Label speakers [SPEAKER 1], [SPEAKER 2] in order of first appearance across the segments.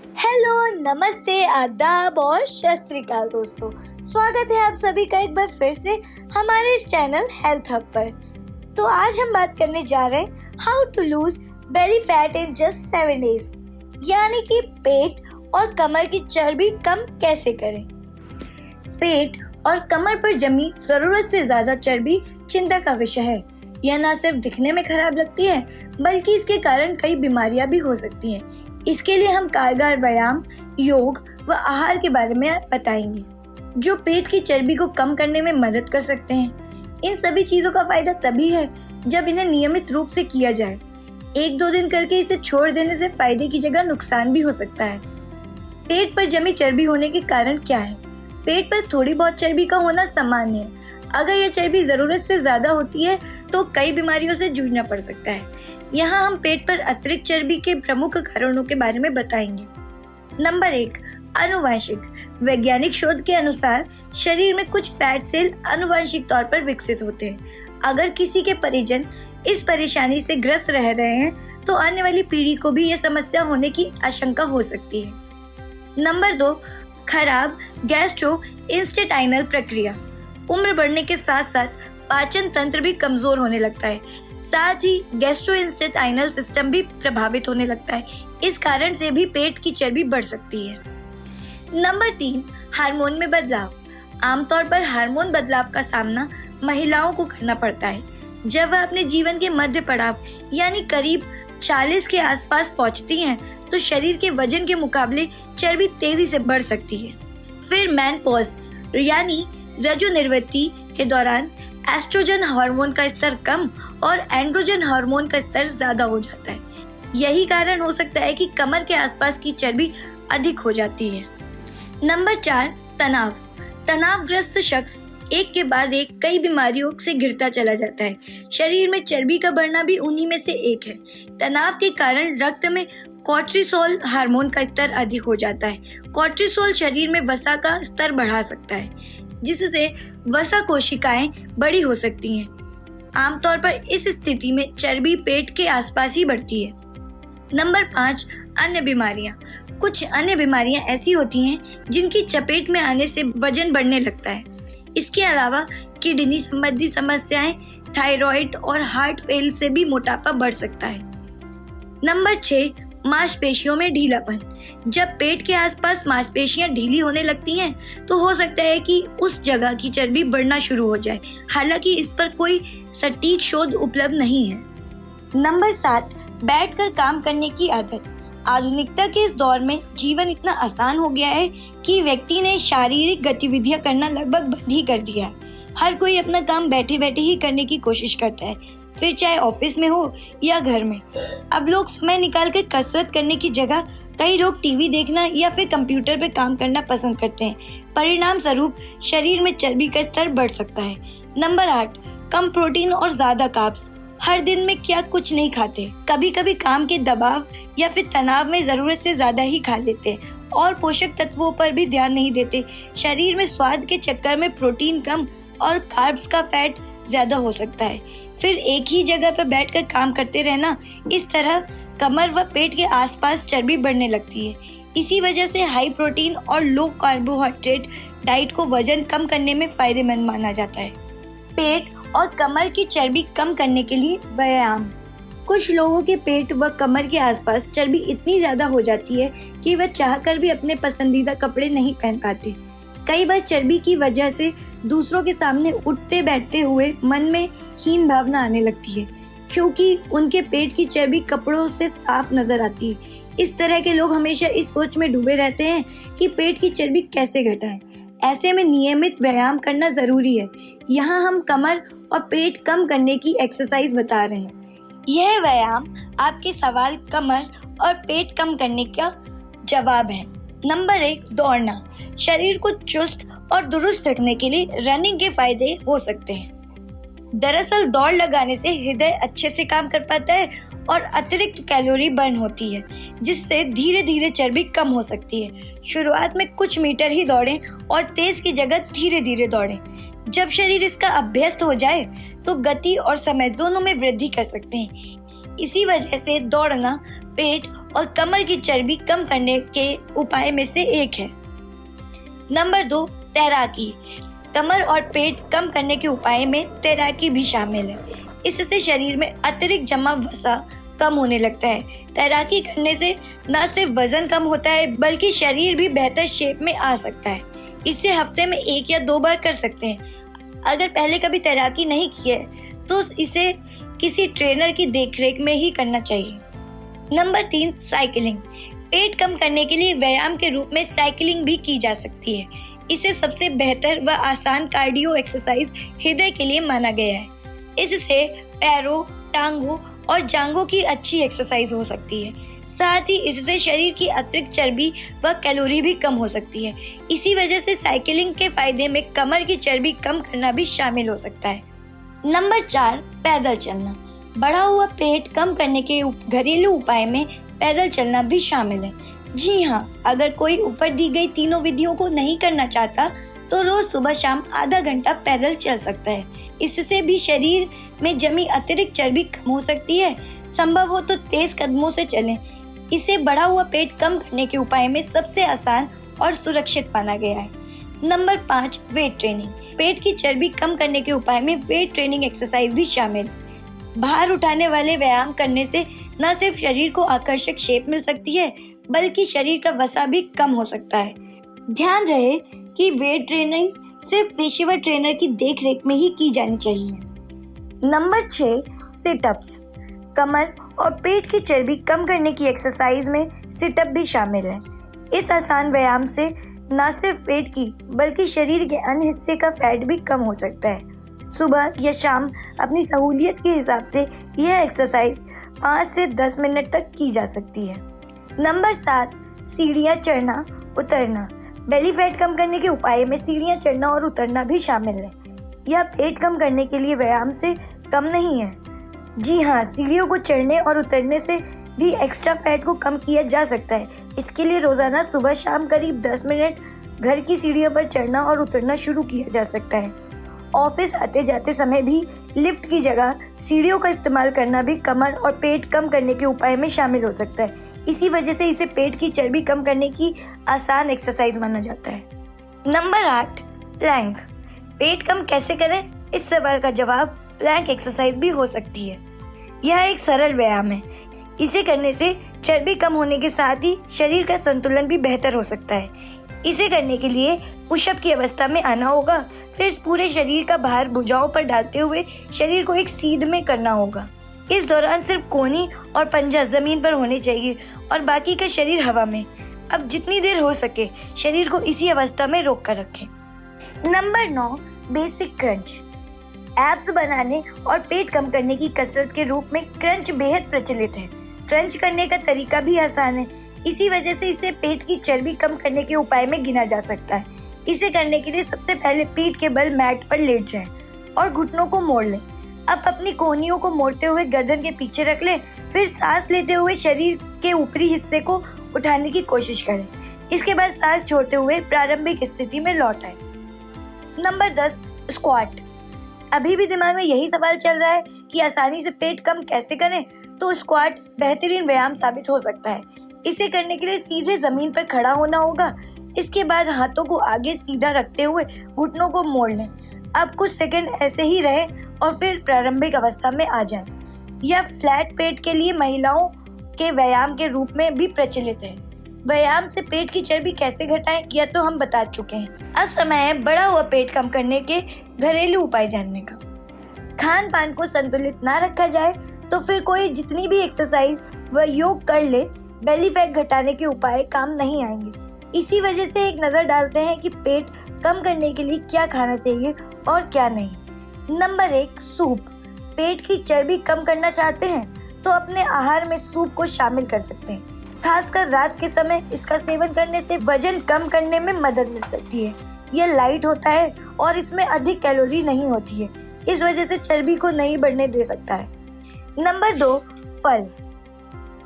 [SPEAKER 1] Hello, नमस्ते, आदाब और सत श्री अकाल दोस्तों। स्वागत है आप सभी का एक बार फिर से हमारे इस चैनल हेल्थ हब पर। तो आज हम बात करने जा रहे हैं how to lose belly fat in just 7 days, यानी कि पेट और कमर की चर्बी कम कैसे करें। पेट और कमर पर जमी जरूरत से ज्यादा चर्बी चिंता का विषय है। यह न सिर्फ दिखने में खराब लगती है बल्कि इसके कारण कई बीमारियां भी हो सकती हैं। इसके लिए हम कारगर व्यायाम, योग व आहार के बारे में बताएंगे जो पेट की चर्बी को कम करने में मदद कर सकते हैं। इन सभी चीजों का फायदा तभी है जब इन्हें नियमित रूप से किया जाए। 1-2 दिन करके इसे छोड़ देने से फायदे की जगह नुकसान भी हो सकता है। पेट पर जमी चर्बी होने के कारण क्या है? पेट पर थोड़ी बहुत चर्बी का होना सामान्य है। अगर यह चर्बी जरूरत से ज्यादा होती है तो कई बीमारियों से जूझना पड़ सकता है। यहाँ हम पेट पर अतिरिक्त चर्बी के प्रमुख कारणों के बारे में बताएंगे। नंबर 1, आनुवंशिक। वैज्ञानिक शोध के अनुसार शरीर में कुछ फैट सेल आनुवंशिक तौर पर विकसित होते हैं। अगर किसी के परिजन इस परेशानी से ग्रस्त रह रहे हैं तो आने वाली पीढ़ी को भी यह समस्या होने की आशंका हो सकती है। नंबर 2, खराब गैस्ट्रोइंटेस्टाइनल प्रक्रिया। उम्र बढ़ने के साथ साथ पाचन तंत्र भी कमजोर होने लगता है, साथ ही गैस्ट्रोइंटेस्टाइनल सिस्टम भी प्रभावित होने लगता है। इस कारण से भी पेट की चर्बी बढ़ सकती है। नंबर 3, हार्मोन में बदलाव। आमतौर पर हार्मोन बदलाव का सामना महिलाओं को करना पड़ता है। जब वह अपने जीवन के मध्य पड़ाव यानी करीब 40 के आसपास पहुंचती हैं, तो शरीर के वजन के मुकाबले चर्बी तेजी से बढ़ सकती है। फिर मेनोपॉज यानी रजोनिवृत्ति के दौरान एस्ट्रोजन हार्मोन का स्तर कम और एंड्रोजन हार्मोन का स्तर ज्यादा हो जाता है। यही कारण हो सकता है कि कमर के आसपास की चर्बी अधिक हो जाती है। नंबर 4, तनाव। तनावग्रस्त शख्स एक के बाद एक कई बीमारियों से घिरता चला जाता है। शरीर में चर्बी का बढ़ना भी उन्हीं में से एक है। तनाव के कारण रक्त में कोर्टिसोल हार्मोन का स्तर अधिक हो जाता है। कोर्टिसोल शरीर में वसा का स्तर बढ़ा सकता है, जिससे वसा कोशिकाएं बड़ी हो सकती हैं। आमतौर पर इस स्थिति में चर्बी पेट के आसपास ही बढ़ती है। नंबर 5, अन्य बीमारियां। कुछ अन्य बीमारियां ऐसी होती हैं जिनकी चपेट में आने से वजन बढ़ने लगता है। इसके अलावा किडनी संबंधी समस्याएं, थायराइड और हार्ट फेल से भी मोटापा बढ़ सकता है। नंबर 6, मांसपेशियों में ढीलापन। जब पेट के आसपास मांसपेशियां ढीली होने लगती हैं, तो हो सकता है कि उस जगह की चर्बी बढ़ना शुरू हो जाए। हालांकि इस पर कोई सटीक शोध उपलब्ध नहीं है। नंबर 7, बैठकर काम करने की आदत। आधुनिकता के इस दौर में जीवन इतना आसान हो गया है कि व्यक्ति ने शारीरिक गतिविधियां करना लगभग बंद ही कर दिया है। हर कोई अपना काम बैठे बैठे ही करने की कोशिश करता है, फिर चाहे ऑफिस में हो या घर में। अब लोग समय निकाल कर कसरत करने की जगह कई लोग टीवी देखना या फिर कंप्यूटर पर काम करना पसंद करते हैं। परिणाम स्वरूप शरीर में चर्बी का स्तर बढ़ सकता है। नंबर 8, कम प्रोटीन और ज्यादा कार्ब्स। हर दिन में क्या कुछ नहीं खाते, कभी कभी काम के दबाव या फिर तनाव में जरूरत से ज्यादा ही खा लेते हैं और पोषक तत्वों पर भी ध्यान नहीं देते। शरीर में स्वाद के चक्कर में प्रोटीन कम और कार्ब्स का फैट ज्यादा हो सकता है। फिर एक ही जगह पर बैठकर काम करते रहना, इस तरह कमर व पेट के आसपास चर्बी बढ़ने लगती है। इसी वजह से हाई प्रोटीन और लो कार्बोहाइड्रेट डाइट को वजन कम करने में फायदेमंद माना जाता है। पेट और कमर की चर्बी कम करने के लिए व्यायाम। कुछ लोगों के पेट व कमर के आसपास चर्बी इतनी ज्यादा हो जाती है कि वह चाहकर भी अपने पसंदीदा कपड़े नहीं पहन पाते। कई बार चर्बी की वजह से दूसरों के सामने उठते बैठते हुए मन में हीन भावना आने लगती है, क्योंकि उनके पेट की चर्बी कपड़ों से साफ नजर आती है। इस तरह के लोग हमेशा इस सोच में डूबे रहते हैं कि पेट की चर्बी कैसे घटाएं। ऐसे में नियमित व्यायाम करना जरूरी है। यहाँ हम कमर और पेट कम करने की एक्सरसाइज बता रहे हैं। यह व्यायाम आपके सवाल कमर और पेट कम करने का जवाब है। नंबर 1, दौड़ना। शरीर को चुस्त और दुरुस्त रखने के लिए रनिंग के फायदे हो सकते हैं। दरअसल दौड़ लगाने से हृदय अच्छे से काम कर पाता है और अतिरिक्त कैलोरी बर्न होती है, जिससे धीरे धीरे चर्बी कम हो सकती है। शुरुआत में कुछ मीटर ही दौड़ें और तेज की जगह धीरे धीरे दौड़ें। जब शरीर इसका अभ्यस्त हो जाए तो गति और समय दोनों में वृद्धि कर सकते हैं। इसी वजह से दौड़ना पेट और कमर की चर्बी कम करने के उपाय में से एक है। नंबर 2, तैराकी। कमर और पेट कम करने के उपाय में तैराकी भी शामिल है। इससे शरीर में अतिरिक्त जमा वसा कम होने लगता है। तैराकी करने से न सिर्फ वजन कम होता है बल्कि शरीर भी बेहतर शेप में आ सकता है। इसे हफ्ते में 1 या 2 बार कर सकते हैं। अगर पहले कभी तैराकी नहीं की है तो इसे किसी ट्रेनर की देखरेख में ही करना चाहिए। Number 3, cycling. पेट कम करने के लिए व्यायाम के रूप में साइकिलिंग भी की जा सकती है। इसे सबसे बेहतर व आसान कार्डियो एक्सरसाइज हृदय के लिए माना गया है। इससे पैरों, टांगों और जांघों की अच्छी एक्सरसाइज हो सकती है। साथ ही इससे शरीर की अतिरिक्त चर्बी व कैलोरी भी कम हो सकती है। इसी वजह से साइकिलिंग के फायदे में कमर की चर्बी कम करना भी शामिल हो सकता है। नंबर 4, पैदल चलना। बढ़ा हुआ पेट कम करने के घरेलू उपाय में पैदल चलना भी शामिल है। जी हाँ, अगर कोई ऊपर दी गई तीनों विधियों को नहीं करना चाहता तो रोज सुबह शाम आधा घंटा पैदल चल सकता है। इससे भी शरीर में जमी अतिरिक्त चर्बी कम हो सकती है। संभव हो तो तेज कदमों से चलें। इसे बढ़ा हुआ पेट कम करने के उपाय में सबसे आसान और सुरक्षित माना गया है। Number 5, weight training. पेट की चर्बी कम करने के उपाय में वेट ट्रेनिंग एक्सरसाइज भी शामिल है। भार उठाने वाले व्यायाम करने से न सिर्फ शरीर को आकर्षक शेप मिल सकती है बल्कि शरीर का वसा भी कम हो सकता है। ध्यान रहे कि वेट ट्रेनिंग सिर्फ पेशेवर ट्रेनर की देखरेख में ही की जानी चाहिए। Number 6, sit-ups. कमर और पेट की चर्बी कम करने की एक्सरसाइज में सिटअप भी शामिल है। इस आसान व्यायाम से न सिर्फ पेट की बल्कि शरीर के अन्य हिस्से का फैट भी कम हो सकता है। सुबह या शाम अपनी सहूलियत के हिसाब से यह एक्सरसाइज 5 से 10 मिनट तक की जा सकती है। नंबर 7, सीढ़ियाँ चढ़ना उतरना। बेली फैट कम करने के उपाय में सीढ़ियाँ चढ़ना और उतरना भी शामिल है। यह पेट कम करने के लिए व्यायाम से कम नहीं है। जी हाँ, सीढ़ियों को चढ़ने और उतरने से भी एक्स्ट्रा फैट को कम किया जा सकता है। इसके लिए रोजाना सुबह शाम करीब 10 मिनट घर की सीढ़ियों पर चढ़ना और उतरना शुरू किया जा सकता है। ऑफिस आते जाते समय भी लिफ्ट की जगह सीढ़ियों का इस्तेमाल करना भी कमर और पेट कम करने के उपाय में शामिल हो सकता है। इसी वजह से इसे पेट की चर्बी कम करने की आसान एक्सरसाइज माना जाता है। Number 8, Planck. पेट कम कैसे करें? इस सवाल का जवाब प्लैंक एक्सरसाइज भी हो सकती है। यह एक सरल व्यायाम है। इसे करने से चर्बी कम होने के साथ ही शरीर का संतुलन भी बेहतर हो सकता है। इसे करने के लिए पुशअप की अवस्था में आना होगा। फिर पूरे शरीर का भार भुजाओं पर डालते हुए शरीर को एक सीध में करना होगा। इस दौरान सिर्फ कोहनी और पंजा जमीन पर होने चाहिए और बाकी का शरीर हवा में। अब जितनी देर हो सके शरीर को इसी अवस्था में रोक कर रखें। Number 9, basic crunch. एब्स बनाने और पेट कम करने की कसरत के रूप में क्रंच बेहद प्रचलित है। क्रंच करने का तरीका भी आसान है। इसी वजह से इसे पेट की चर्बी कम करने के उपाय में गिना जा सकता है। इसे करने के लिए सबसे पहले पीठ के बल मैट पर लेट जाएं और घुटनों को मोड़ लें। अब अपनी कोहनियों को मोड़ते हुए गर्दन के पीछे रख लें। फिर सांस लेते हुए शरीर के ऊपरी हिस्से को उठाने की कोशिश करें। इसके बाद सांस छोड़ते हुए प्रारंभिक स्थिति में लौट आए। Number 10, squat. अभी भी दिमाग में यही सवाल चल रहा है कि आसानी से पेट कम कैसे करें, तो स्क्वाट बेहतरीन व्यायाम साबित हो सकता है। इसे करने के लिए सीधे जमीन पर खड़ा होना होगा। इसके बाद हाथों को आगे सीधा रखते हुए घुटनों को मोड़ लें। अब कुछ सेकंड ऐसे ही रहें और फिर प्रारंभिक अवस्था में आ जाएं। यह फ्लैट पेट के लिए महिलाओं के व्यायाम के रूप में भी प्रचलित है। व्यायाम से पेट की चर्बी कैसे घटाएं यह तो हम बता चुके हैं। अब समय है बढ़ा हुआ पेट कम करने के घरेलू उपाय जानने का। खान पान को संतुलित ना रखा जाए तो फिर कोई जितनी भी एक्सरसाइज व योग कर ले, बेली फैट घटाने के उपाय काम नहीं आएंगे। इसी वजह से एक नज़र डालते हैं कि पेट कम करने के लिए क्या खाना चाहिए और क्या नहीं। Number 1, soup. पेट की चर्बी कम करना चाहते हैं तो अपने आहार में सूप को शामिल कर सकते हैं। खासकर रात के समय इसका सेवन करने से वजन कम करने में मदद मिल सकती है। यह लाइट होता है और इसमें अधिक कैलोरी नहीं होती है, इस वजह से चर्बी को नहीं बढ़ने दे सकता है। नंबर 2, फल।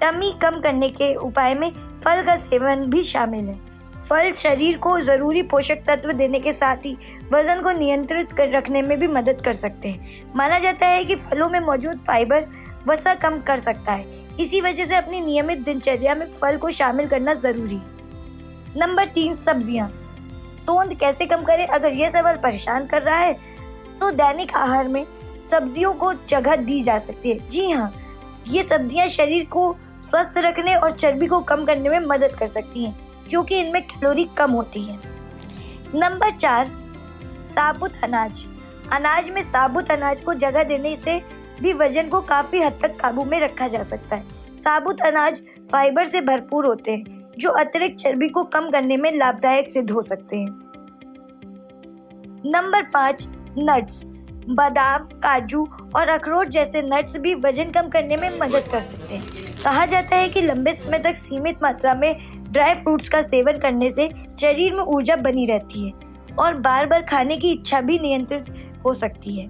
[SPEAKER 1] टमी कम करने के उपाय में फल का सेवन भी शामिल है। फल शरीर को जरूरी पोषक तत्व देने के साथ ही वजन को नियंत्रित कर रखने में भी मदद कर सकते हैं। माना जाता है कि फलों में मौजूद फाइबर वसा कम कर सकता है। इसी वजह से अपनी नियमित दिनचर्या में फल को शामिल करना जरूरी है। नंबर 3, सब्जियां। तोंद कैसे कम करें? अगर यह सवाल परेशान कर रहा है तो दैनिक आहार में सब्जियों को जगह दी जा सकती है। जी हाँ, ये सब्जियां शरीर को स्वस्थ रखने और चर्बी को कम करने में मदद कर सकती हैं क्योंकि इनमें कैलोरी कम होती है। नंबर 4, साबुत अनाज। अनाज में साबुत अनाज को जगह देने से भी वजन को काफी हद तक काबू में रखा जा सकता है। साबुत अनाज फाइबर से भरपूर होते हैं जो अतिरिक्त चर्बी को कम करने में लाभदायक सिद्ध हो सकते हैं। Number 5, nuts. बादाम, काजू और अखरोट जैसे नट्स भी वजन कम करने में मदद कर सकते हैं। कहा जाता है कि लंबे समय तक सीमित मात्रा में ड्राई फ्रूट्स का सेवन करने से शरीर में ऊर्जा बनी रहती है और बार बार खाने की इच्छा भी नियंत्रित हो सकती है।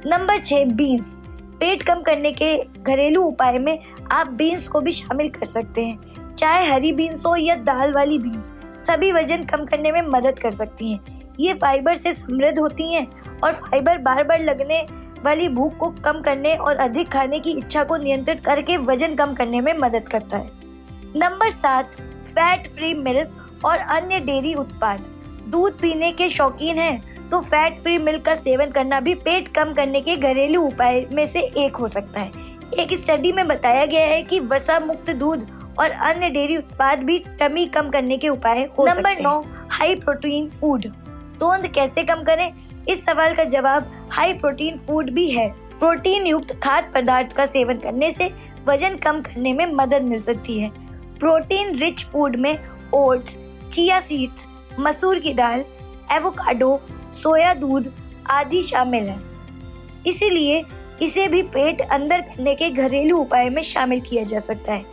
[SPEAKER 1] Number 6, beans. पेट कम करने के घरेलू उपाय में आप बीन्स को भी शामिल कर सकते हैं। चाहे हरी बीन्स हो या दाल वाली बीन्स, सभी वजन कम करने में मदद कर सकती हैं। ये फाइबर से समृद्ध होती हैं और फाइबर बार बार लगने वाली भूख को कम करने और अधिक खाने की इच्छा को नियंत्रित करके वजन कम करने में मदद करता है। नंबर 7, फैट फ्री मिल्क और अन्य डेयरी उत्पाद। दूध पीने के शौकीन हैं तो फैट फ्री मिल्क का सेवन करना भी पेट कम करने के घरेलू उपाय में से एक हो सकता है। एक स्टडी में बताया गया है कि वसा मुक्त दूध और अन्य डेयरी उत्पाद भी टमी कम करने के उपाय हो सकते हैं। Number 9, high protein food. तोंद कैसे कम करें? इस सवाल का जवाब हाई प्रोटीन फूड भी है। प्रोटीन युक्त खाद्य पदार्थ का सेवन करने से वजन कम करने में मदद मिल सकती है। प्रोटीन रिच फूड में ओट्स, चिया सीड्स, मसूर की दाल, एवोकाडो, सोया दूध आदि शामिल है। इसीलिए इसे भी पेट अंदर करने के घरेलू उपाय में शामिल किया जा सकता है।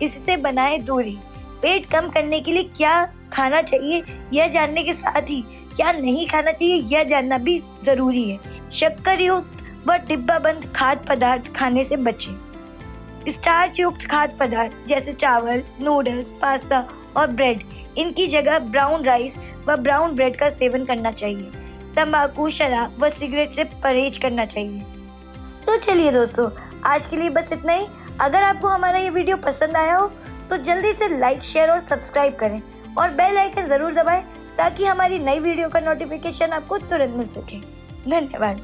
[SPEAKER 1] इससे बनाए दूरी। पेट कम करने के लिए क्या खाना चाहिए यह जानने के साथ ही क्या नहीं खाना चाहिए यह जानना भी जरूरी है। शक्कर युक्त व डिब्बाबंद खाद्य पदार्थ खाने से बचें। स्टार्च युक्त खाद्य पदार्थ जैसे चावल, नूडल्स, पास्ता और ब्रेड, इनकी जगह ब्राउन राइस व ब्राउन ब्रेड का सेवन करना चाहिए। तंबाकू, शराब व सिगरेट से परहेज करना चाहिए। तो चलिए दोस्तों, आज के लिए बस इतना ही। अगर आपको हमारा ये वीडियो पसंद आया हो तो जल्दी से लाइक, शेयर और सब्सक्राइब करें और बेल आइकन ज़रूर दबाएं ताकि हमारी नई वीडियो का नोटिफिकेशन आपको तुरंत मिल सके। धन्यवाद।